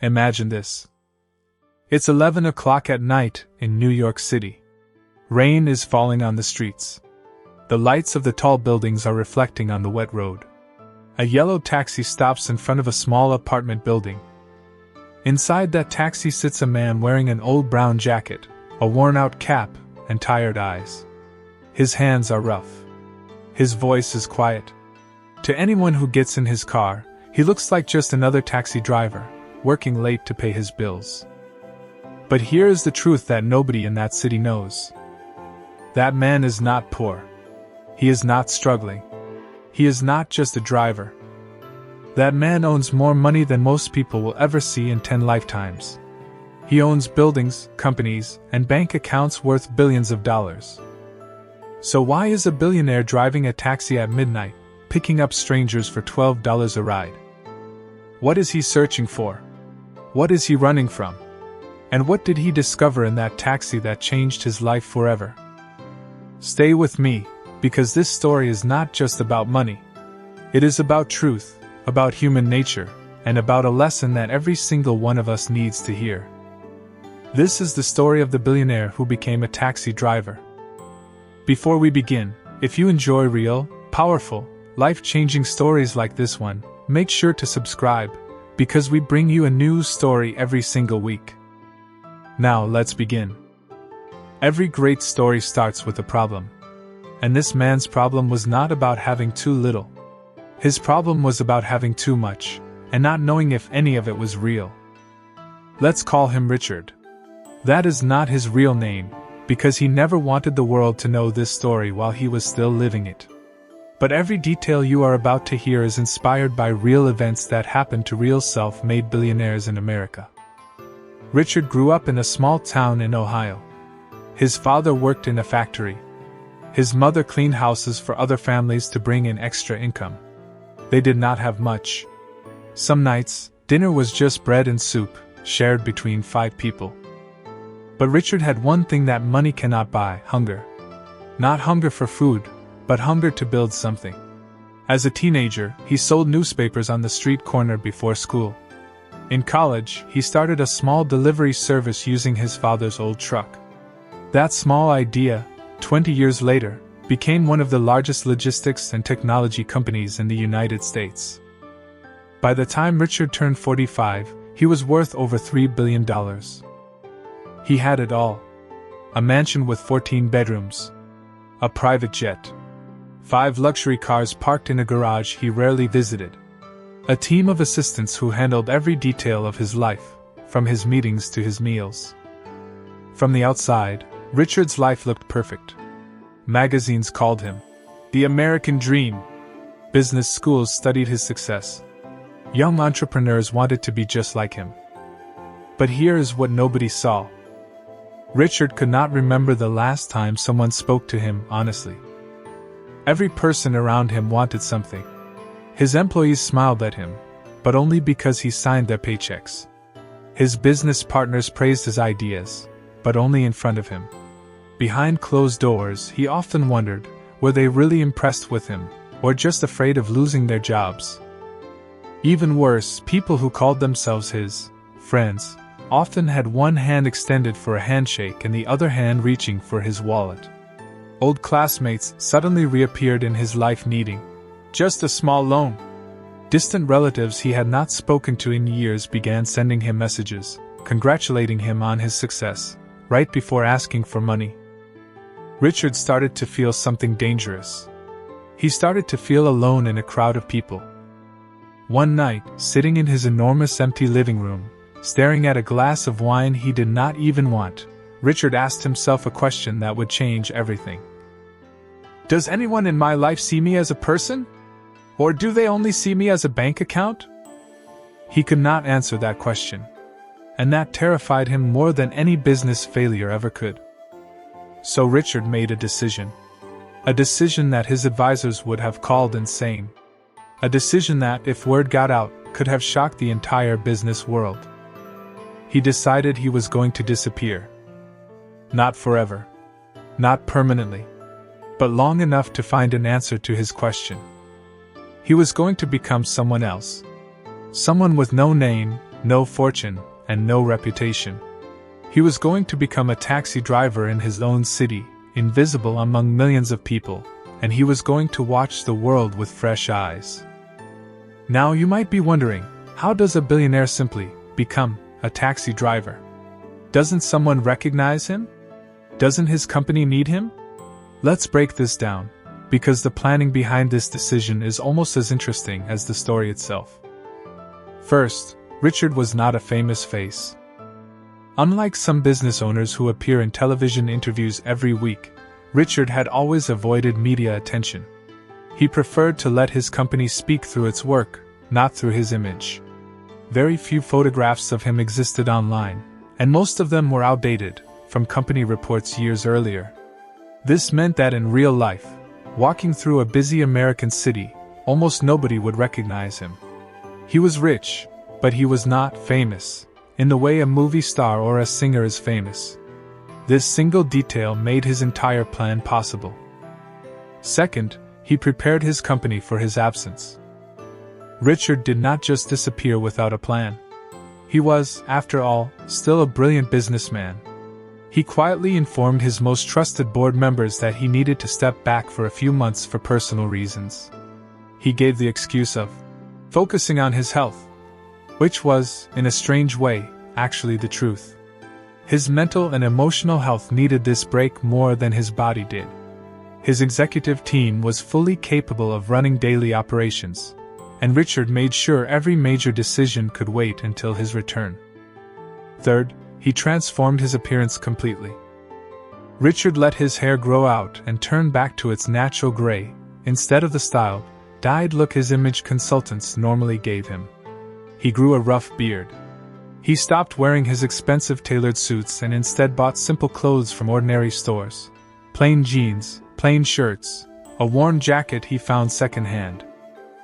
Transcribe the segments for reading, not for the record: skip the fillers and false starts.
Imagine this. It's 11 o'clock at night in New York City. Rain is falling on the streets. The lights of the tall buildings are reflecting on the wet road. A yellow taxi stops in front of a small apartment building. Inside that taxi sits a man wearing an old brown jacket, a worn-out cap, and tired eyes. His hands are rough. His voice is quiet. To anyone who gets in his car, he looks like just another taxi driver, working late to pay his bills. But here is the truth that nobody in that city knows. That man is not poor. He is not struggling. He is not just a driver. That man owns more money than most people will ever see in 10 lifetimes. He owns buildings, companies, and bank accounts worth billions of dollars. So why is a billionaire driving a taxi at midnight, picking up strangers for $12 a ride? What is he searching for? What is he running from? And what did he discover in that taxi that changed his life forever? Stay with me, because this story is not just about money. It is about truth, about human nature, and about a lesson that every single one of us needs to hear. This is the story of the billionaire who became a taxi driver. Before we begin, if you enjoy real, powerful, life-changing stories like this one, make sure to subscribe, because we bring you a new story every single week. Now let's begin. Every great story starts with a problem. And this man's problem was not about having too little. His problem was about having too much, and not knowing if any of it was real. Let's call him Richard. That is not his real name, because he never wanted the world to know this story while he was still living it. But every detail you are about to hear is inspired by real events that happened to real self-made billionaires in America. Richard grew up in a small town in Ohio. His father worked in a factory. His mother cleaned houses for other families to bring in extra income. They did not have much. Some nights, dinner was just bread and soup, shared between 5 people. But Richard had one thing that money cannot buy: hunger. Not hunger for food, but hunger to build something. As a teenager, he sold newspapers on the street corner before school. In college, he started a small delivery service using his father's old truck. That small idea, 20 years later, became one of the largest logistics and technology companies in the United States. By the time Richard turned 45, he was worth over $3 billion. He had it all. A mansion with 14 bedrooms. A private jet. 5 luxury cars parked in a garage he rarely visited. A team of assistants who handled every detail of his life, from his meetings to his meals. From the outside, Richard's life looked perfect. Magazines called him the American Dream. Business schools studied his success. Young entrepreneurs wanted to be just like him. But here is what nobody saw. Richard could not remember the last time someone spoke to him honestly. Every person around him wanted something. His employees smiled at him, but only because he signed their paychecks. His business partners praised his ideas, but only in front of him. Behind closed doors, he often wondered, were they really impressed with him, or just afraid of losing their jobs? Even worse, people who called themselves his friends often had one hand extended for a handshake and the other hand reaching for his wallet. Old classmates suddenly reappeared in his life needing just a small loan. Distant relatives he had not spoken to in years began sending him messages, congratulating him on his success, right before asking for money. Richard started to feel something dangerous. He started to feel alone in a crowd of people. One night, sitting in his enormous empty living room, staring at a glass of wine he did not even want, Richard asked himself a question that would change everything. Does anyone in my life see me as a person? Or do they only see me as a bank account? He could not answer that question. And that terrified him more than any business failure ever could. So Richard made a decision. A decision that his advisors would have called insane. A decision that, if word got out, could have shocked the entire business world. He decided he was going to disappear. Not forever. Not permanently. But long enough to find an answer to his question. He was going to become someone else. Someone with no name, no fortune, and no reputation. He was going to become a taxi driver in his own city, invisible among millions of people, and he was going to watch the world with fresh eyes. Now you might be wondering, how does a billionaire simply become a taxi driver? Doesn't someone recognize him? Doesn't his company need him? Let's break this down, because the planning behind this decision is almost as interesting as the story itself. First, Richard was not a famous face. Unlike some business owners who appear in television interviews every week, Richard had always avoided media attention. He preferred to let his company speak through its work, not through his image. Very few photographs of him existed online, and most of them were outdated, from company reports years earlier. This meant that in real life, walking through a busy American city, almost nobody would recognize him. He was rich, but he was not famous, in the way a movie star or a singer is famous. This single detail made his entire plan possible. Second, he prepared his company for his absence. Richard did not just disappear without a plan. He was, after all, still a brilliant businessman. He quietly informed his most trusted board members that he needed to step back for a few months for personal reasons. He gave the excuse of focusing on his health, which was, in a strange way, actually the truth. His mental and emotional health needed this break more than his body did. His executive team was fully capable of running daily operations, and Richard made sure every major decision could wait until his return. Third, he transformed his appearance completely. Richard let his hair grow out and turn back to its natural gray, instead of the styled, dyed look his image consultants normally gave him. He grew a rough beard. He stopped wearing his expensive tailored suits and instead bought simple clothes from ordinary stores. Plain jeans, plain shirts, a worn jacket he found secondhand.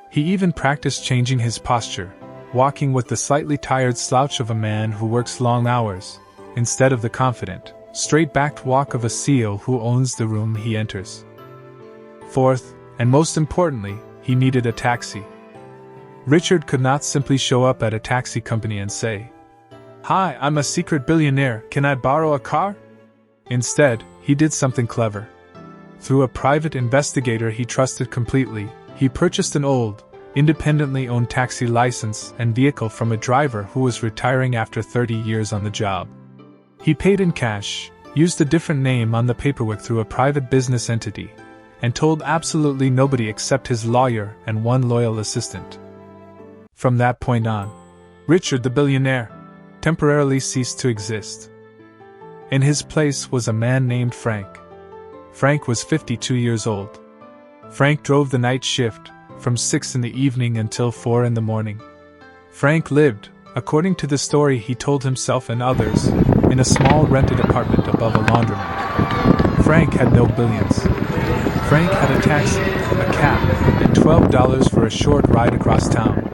He even practiced changing his posture, walking with the slightly tired slouch of a man who works long hours, instead of the confident, straight-backed walk of a CEO who owns the room he enters. Fourth, and most importantly, he needed a taxi. Richard could not simply show up at a taxi company and say, "Hi, I'm a secret billionaire, can I borrow a car?" Instead, he did something clever. Through a private investigator he trusted completely, he purchased an old, independently owned taxi license and vehicle from a driver who was retiring after 30 years on the job. He paid in cash, used a different name on the paperwork through a private business entity, and told absolutely nobody except his lawyer and one loyal assistant. From that point on, Richard the billionaire temporarily ceased to exist. In his place was a man named Frank. Frank was 52 years old. Frank drove the night shift, from 6 in the evening until 4 in the morning. Frank lived, according to the story he told himself and others, in a small rented apartment above a laundromat. Frank had no billions. Frank had a taxi, a cab, and $12 for a short ride across town.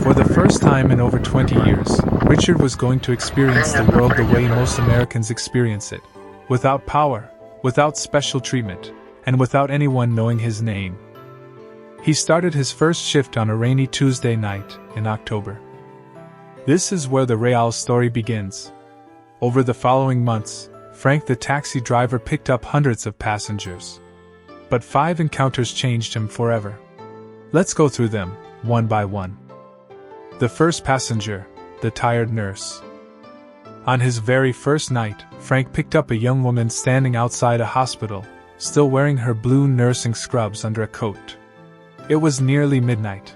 For the first time in over 20 years, Richard was going to experience the world the way most Americans experience it, without power, without special treatment, and without anyone knowing his name. He started his first shift on a rainy Tuesday night in October. This is where the real story begins. Over the following months, Frank the taxi driver picked up hundreds of passengers. But 5 encounters changed him forever. Let's go through them, one by one. The first passenger, the tired nurse. On his very first night, Frank picked up a young woman standing outside a hospital, still wearing her blue nursing scrubs under a coat. It was nearly midnight.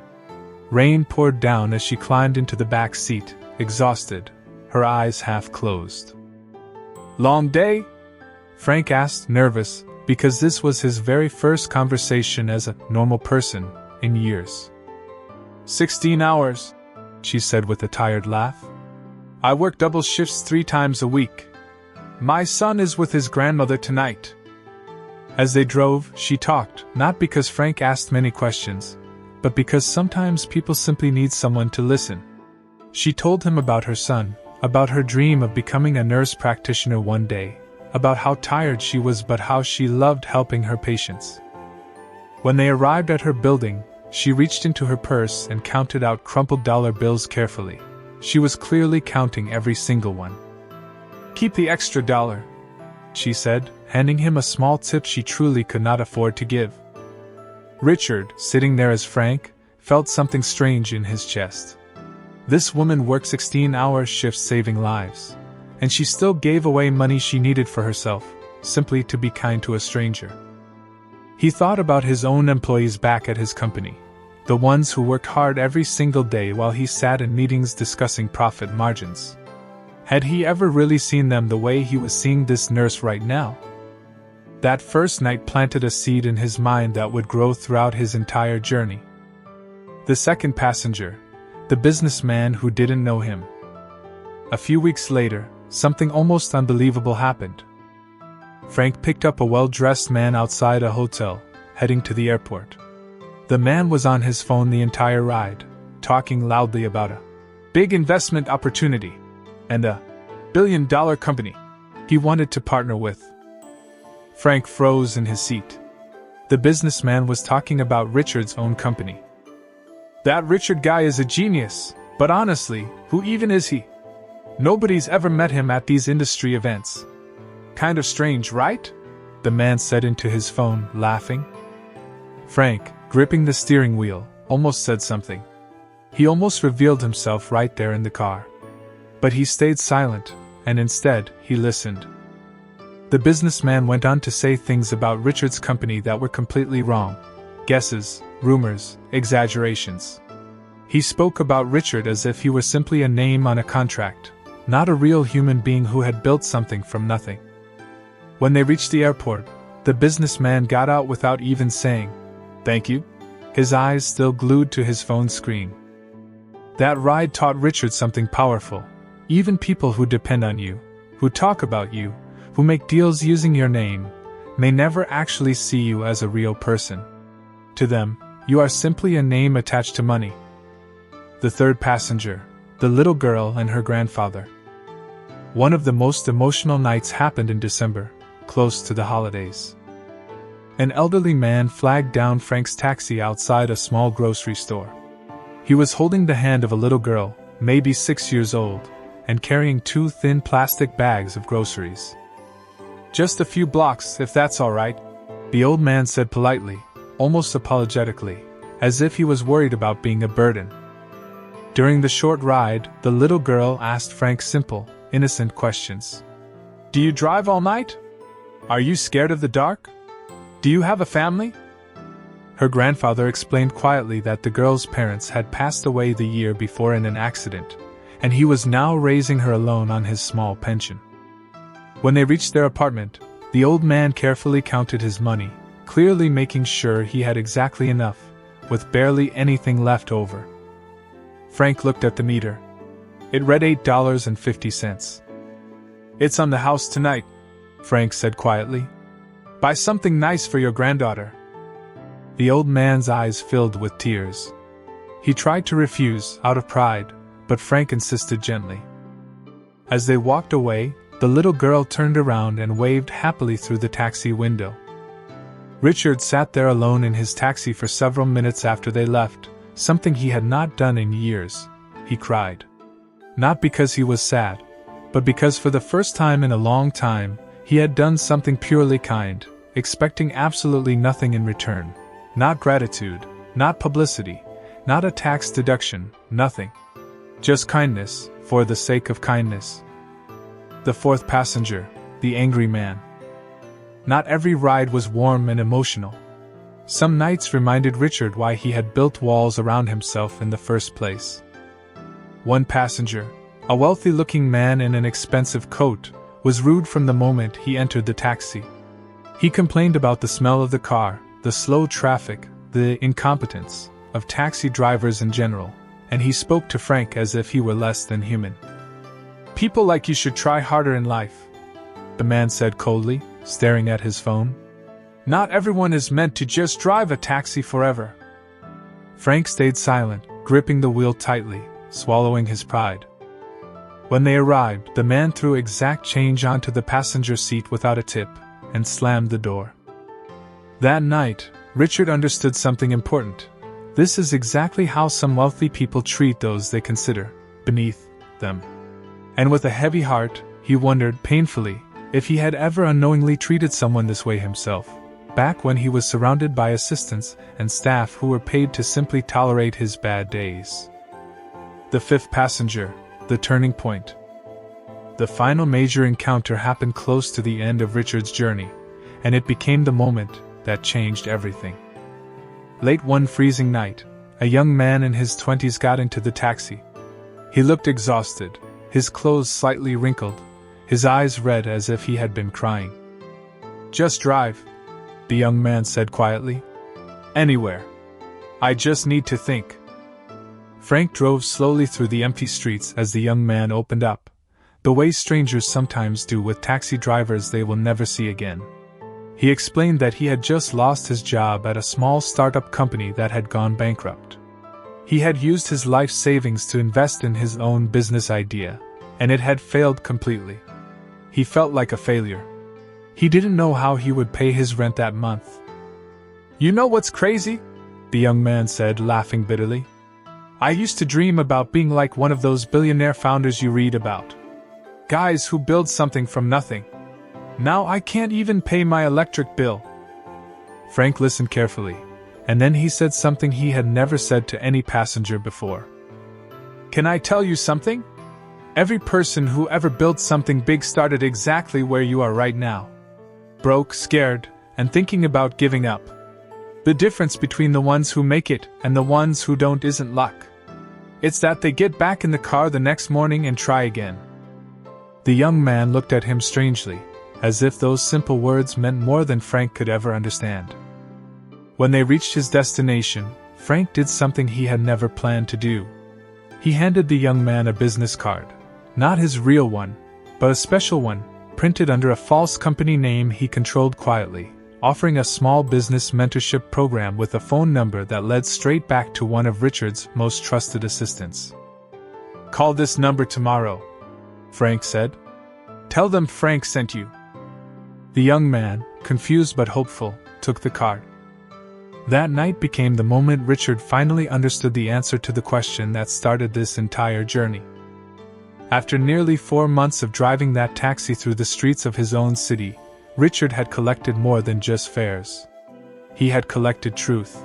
Rain poured down as she climbed into the back seat, exhausted, her eyes half closed. "Long day?" Frank asked, nervous, because this was his very first conversation as a normal person in years. 16 hours, she said with a tired laugh. "I work double shifts 3 times a week. My son is with his grandmother tonight." As they drove, she talked, not because Frank asked many questions, but because sometimes people simply need someone to listen. She told him about her son, about her dream of becoming a nurse practitioner one day, about how tired she was but how she loved helping her patients. When they arrived at her building, she reached into her purse and counted out crumpled dollar bills carefully. She was clearly counting every single one. "Keep the extra $1, she said, handing him a small tip she truly could not afford to give. Richard, sitting there as Frank, felt something strange in his chest. This woman worked 16-hour shifts saving lives, and she still gave away money she needed for herself, simply to be kind to a stranger. He thought about his own employees back at his company, the ones who worked hard every single day while he sat in meetings discussing profit margins. Had he ever really seen them the way he was seeing this nurse right now? That first night planted a seed in his mind that would grow throughout his entire journey. The second passenger, the businessman who didn't know him. A few weeks later, something almost unbelievable happened. Frank picked up a well-dressed man outside a hotel, heading to the airport. The man was on his phone the entire ride, talking loudly about a big investment opportunity and a billion-dollar company he wanted to partner with. Frank froze in his seat. The businessman was talking about Richard's own company. That Richard guy is a genius, but honestly, who even is he? Nobody's ever met him at these industry events. Kind of strange, right? The man said into his phone, laughing. Frank, gripping the steering wheel, almost said something. He almost revealed himself right there in the car. But he stayed silent, and instead, he listened. The businessman went on to say things about Richard's company that were completely wrong. Guesses, rumors, exaggerations. He spoke about Richard as if he were simply a name on a contract, not a real human being who had built something from nothing. When they reached the airport, the businessman got out without even saying, "Thank you," his eyes still glued to his phone screen. That ride taught Richard something powerful. Even people who depend on you, who talk about you, who make deals using your name, may never actually see you as a real person. To them, you are simply a name attached to money. The third passenger, the little girl and her grandfather. One of the most emotional nights happened in December, close to the holidays. An elderly man flagged down Frank's taxi outside a small grocery store. He was holding the hand of a little girl, maybe 6 years old, and carrying 2 thin plastic bags of groceries. "Just a few blocks, if that's all right," the old man said politely, almost apologetically, as if he was worried about being a burden. During the short ride, the little girl asked Frank simple, innocent questions. "Do you drive all night? Are you scared of the dark? Do you have a family?" Her grandfather explained quietly that the girl's parents had passed away the year before in an accident, and he was now raising her alone on his small pension. When they reached their apartment, the old man carefully counted his money, clearly making sure he had exactly enough, with barely anything left over. Frank looked at the meter. It read $8.50. "It's on the house tonight," Frank said quietly. "Buy something nice for your granddaughter." The old man's eyes filled with tears. He tried to refuse, out of pride, but Frank insisted gently. As they walked away, the little girl turned around and waved happily through the taxi window. Richard sat there alone in his taxi for several minutes after they left, something he had not done in years. He cried. Not because he was sad, but because for the first time in a long time, he had done something purely kind, expecting absolutely nothing in return. Not gratitude, not publicity, not a tax deduction, nothing. Just kindness, for the sake of kindness. The fourth passenger, the angry man. Not every ride was warm and emotional. Some nights reminded Richard why he had built walls around himself in the first place. One passenger, a wealthy-looking man in an expensive coat, was rude from the moment he entered the taxi. He complained about the smell of the car, the slow traffic, the incompetence of taxi drivers in general, and he spoke to Frank as if he were less than human. "People like you should try harder in life," the man said coldly, staring at his phone. "Not everyone is meant to just drive a taxi forever." Frank stayed silent, gripping the wheel tightly, swallowing his pride. When they arrived, the man threw exact change onto the passenger seat without a tip, and slammed the door. That night, Richard understood something important. This is exactly how some wealthy people treat those they consider beneath them. And with a heavy heart, he wondered, painfully, if he had ever unknowingly treated someone this way himself, back when he was surrounded by assistants and staff who were paid to simply tolerate his bad days. The fifth passenger, the turning point. The final major encounter happened close to the end of Richard's journey, and it became the moment that changed everything. Late one freezing night, a young man in his 20s got into the taxi. He looked exhausted, his clothes slightly wrinkled, his eyes red as if he had been crying. "Just drive," the young man said quietly. "Anywhere. I just need to think." Frank drove slowly through the empty streets as the young man opened up, the way strangers sometimes do with taxi drivers they will never see again. He explained that he had just lost his job at a small startup company that had gone bankrupt. He had used his life savings to invest in his own business idea, and it had failed completely. He felt like a failure. He didn't know how he would pay his rent that month. "You know what's crazy?" the young man said, laughing bitterly. "I used to dream about being like one of those billionaire founders you read about. Guys who build something from nothing. Now I can't even pay my electric bill." Frank listened carefully, and then he said something he had never said to any passenger before. "Can I tell you something? Every person who ever built something big started exactly where you are right now. Broke, scared, and thinking about giving up. The difference between the ones who make it and the ones who don't isn't luck. It's that they get back in the car the next morning and try again." The young man looked at him strangely, as if those simple words meant more than Frank could ever understand. When they reached his destination, Frank did something he had never planned to do. He handed the young man a business card, not his real one, but a special one, printed under a false company name he controlled quietly, offering a small business mentorship program with a phone number that led straight back to one of Richard's most trusted assistants. "Call this number tomorrow," Frank said. "Tell them Frank sent you." The young man, confused but hopeful, took the card. That night became the moment Richard finally understood the answer to the question that started this entire journey. After nearly 4 months of driving that taxi through the streets of his own city, Richard had collected more than just fares. He had collected truth.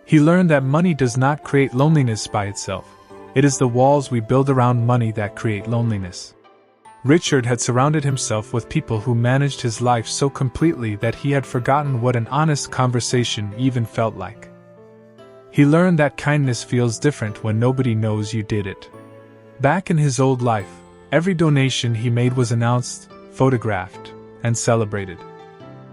He learned that money does not create loneliness by itself. It is the walls we build around money that create loneliness. Richard had surrounded himself with people who managed his life so completely that he had forgotten what an honest conversation even felt like. He learned that kindness feels different when nobody knows you did it. Back in his old life, every donation he made was announced, photographed, and celebrated.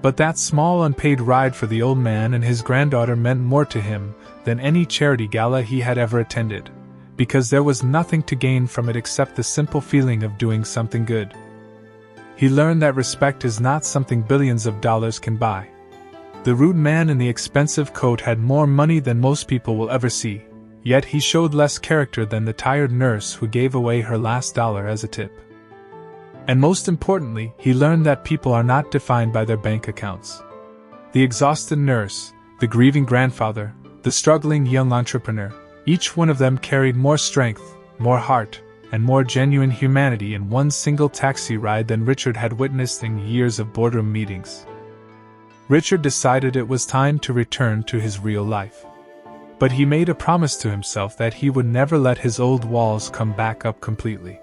But that small unpaid ride for the old man and his granddaughter meant more to him than any charity gala he had ever attended, because there was nothing to gain from it except the simple feeling of doing something good. He learned that respect is not something billions of dollars can buy. The rude man in the expensive coat had more money than most people will ever see, yet he showed less character than the tired nurse who gave away her last dollar as a tip. And most importantly, he learned that people are not defined by their bank accounts. The exhausted nurse, the grieving grandfather, the struggling young entrepreneur, each one of them carried more strength, more heart, and more genuine humanity in one single taxi ride than Richard had witnessed in years of boardroom meetings. Richard decided it was time to return to his real life. But he made a promise to himself that he would never let his old walls come back up completely.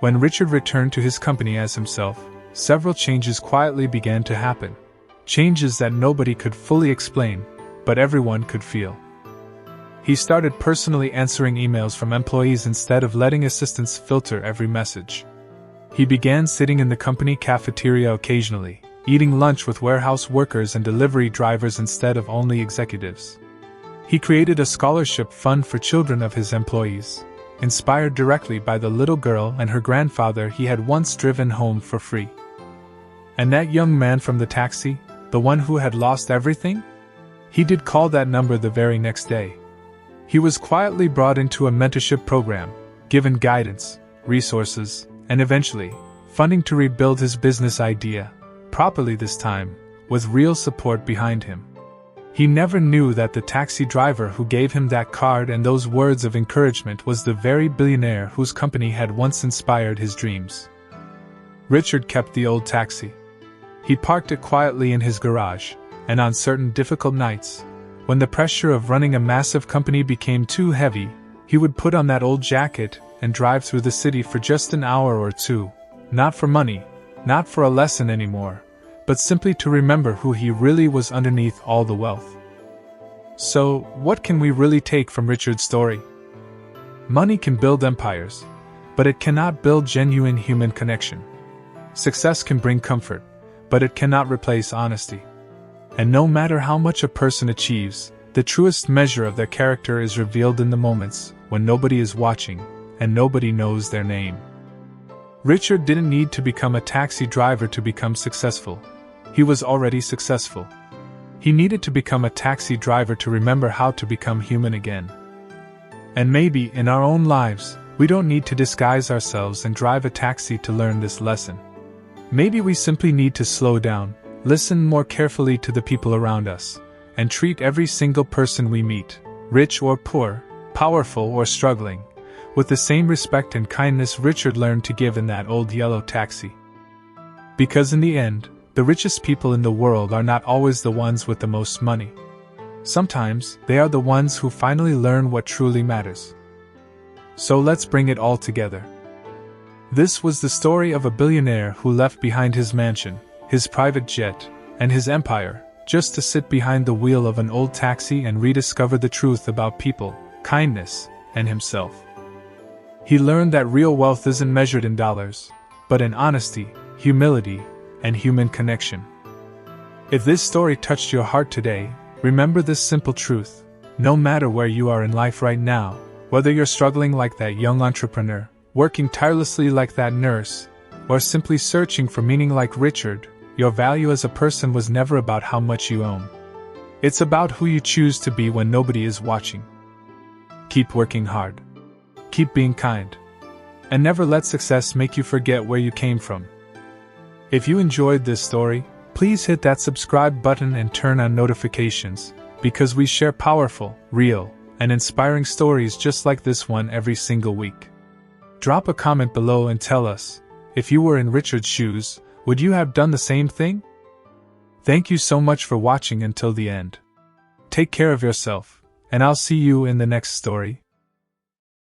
When Richard returned to his company as himself, several changes quietly began to happen. Changes that nobody could fully explain, but everyone could feel. He started personally answering emails from employees instead of letting assistants filter every message. He began sitting in the company cafeteria occasionally, eating lunch with warehouse workers and delivery drivers instead of only executives. He created a scholarship fund for children of his employees, inspired directly by the little girl and her grandfather he had once driven home for free. And that young man from the taxi, the one who had lost everything? He did call that number the very next day. He was quietly brought into a mentorship program, given guidance, resources, and eventually, funding to rebuild his business idea, properly this time, with real support behind him. He never knew that the taxi driver who gave him that card and those words of encouragement was the very billionaire whose company had once inspired his dreams. Richard kept the old taxi. He parked it quietly in his garage, and on certain difficult nights, when the pressure of running a massive company became too heavy, he would put on that old jacket and drive through the city for just an hour or two, not for money, not for a lesson anymore, but simply to remember who he really was underneath all the wealth. So, what can we really take from Richard's story? Money can build empires, but it cannot build genuine human connection. Success can bring comfort, but it cannot replace honesty. And no matter how much a person achieves, the truest measure of their character is revealed in the moments when nobody is watching and nobody knows their name. Richard didn't need to become a taxi driver to become successful. He was already successful. He needed to become a taxi driver to remember how to become human again. And maybe in our own lives, we don't need to disguise ourselves and drive a taxi to learn this lesson. Maybe we simply need to slow down, listen more carefully to the people around us, and treat every single person we meet, rich or poor, powerful or struggling, with the same respect and kindness Richard learned to give in that old yellow taxi. Because in the end, the richest people in the world are not always the ones with the most money. Sometimes, they are the ones who finally learn what truly matters. So let's bring it all together. This was the story of a billionaire who left behind his mansion, his private jet, and his empire, just to sit behind the wheel of an old taxi and rediscover the truth about people, kindness, and himself. He learned that real wealth isn't measured in dollars, but in honesty, humility, and human connection. If this story touched your heart today, remember this simple truth: no matter where you are in life right now, whether you're struggling like that young entrepreneur, working tirelessly like that nurse, or simply searching for meaning like Richard, your value as a person was never about how much you own. It's about who you choose to be when nobody is watching. Keep working hard. Keep being kind. And never let success make you forget where you came from. If you enjoyed this story, please hit that subscribe button and turn on notifications, because we share powerful, real, and inspiring stories just like this one every single week. Drop a comment below and tell us, if you were in Richard's shoes, would you have done the same thing? Thank you so much for watching until the end. Take care of yourself, and I'll see you in the next story.